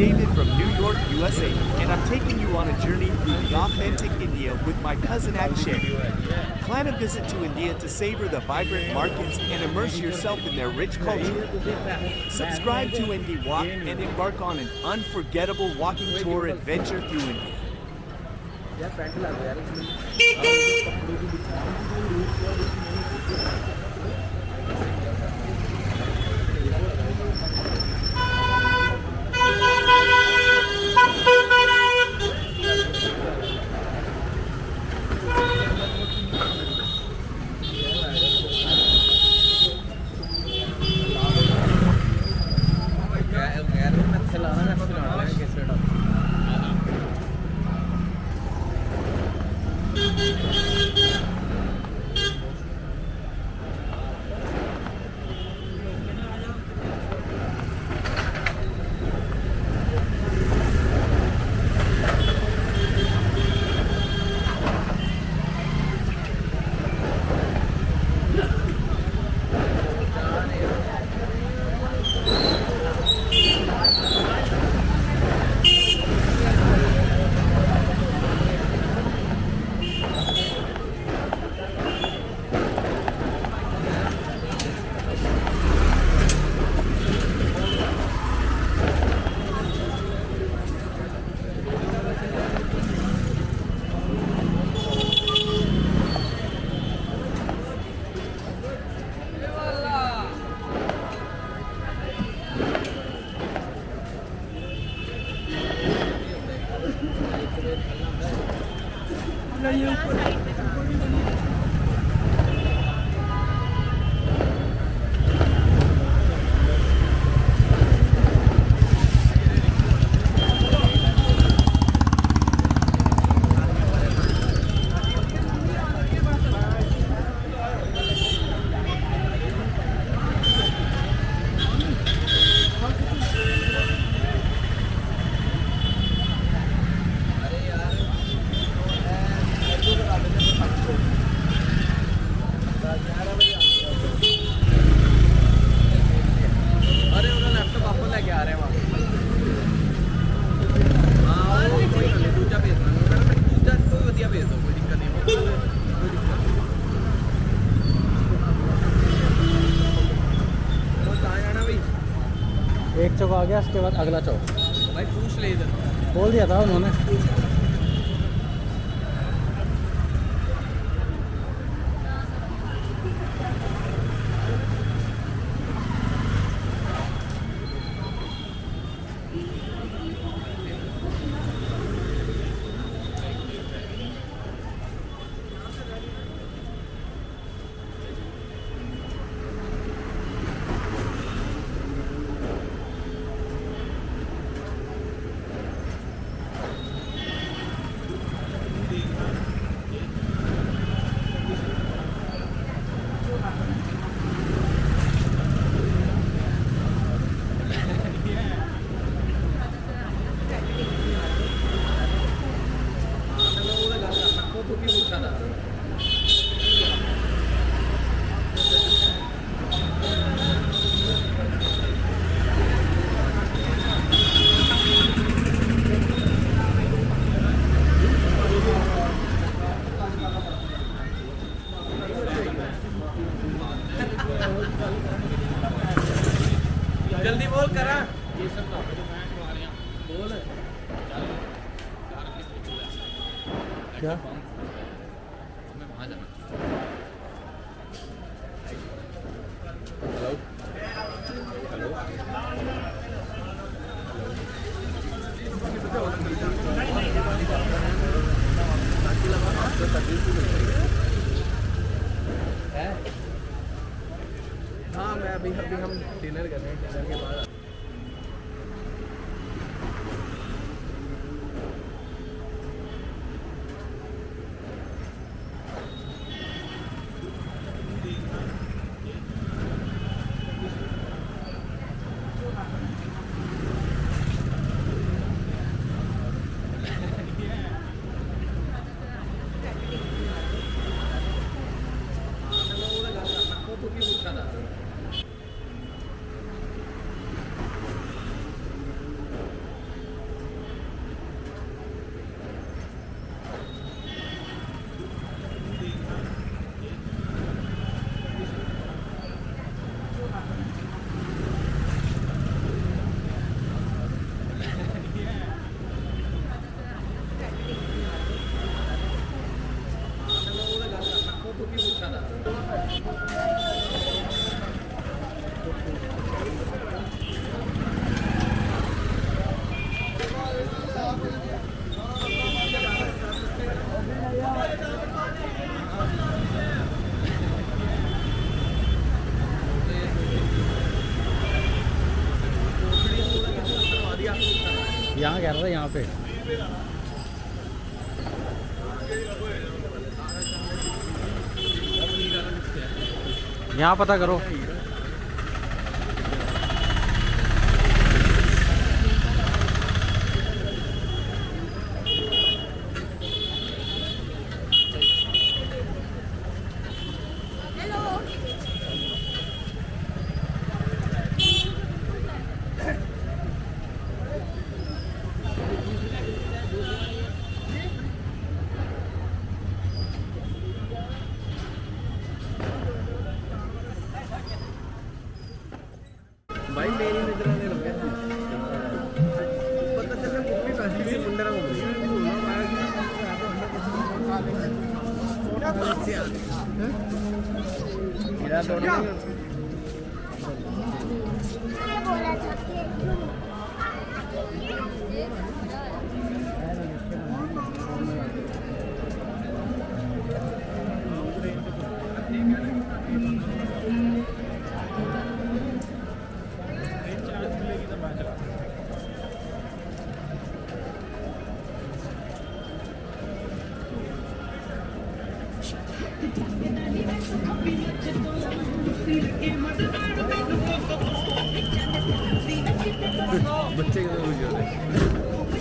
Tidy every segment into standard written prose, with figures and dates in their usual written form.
David from New York, USA, and I'm taking you on a journey through the authentic India with my cousin Akshay. Plan a visit to India to savor the vibrant markets and immerse yourself in their rich culture. Subscribe to Indie Walk and embark on an unforgettable walking tour adventure through India. एक चौक आ गया, उसके बाद अगला चौक। भाई पूछ ले इधर, बोल दिया था उन्होंने। जल्दी बोल करा बोल क्या हमें वहाँ जाना। हेलो हाँ मैं अभी हम डिनर कर रहे हैं, डिनर के बाद यहाँ कह रहा था यहाँ पे। यहाँ पता करो। भाई मेरी नजर आने लग गया पता चला कुप्पी पैसे से मुंडा हो गई मेरा तो बच्चे के हो गए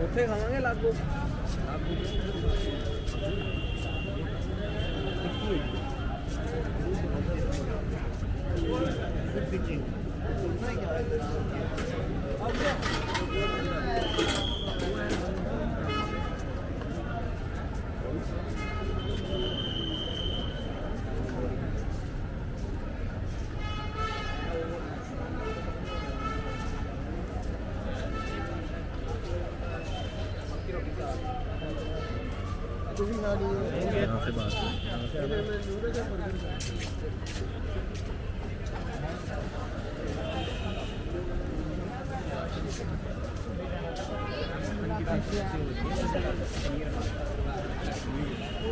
ਉੱਥੇ ਖਾਵਾਂਗੇ ਲਾਗੂ यहाँ से बात वो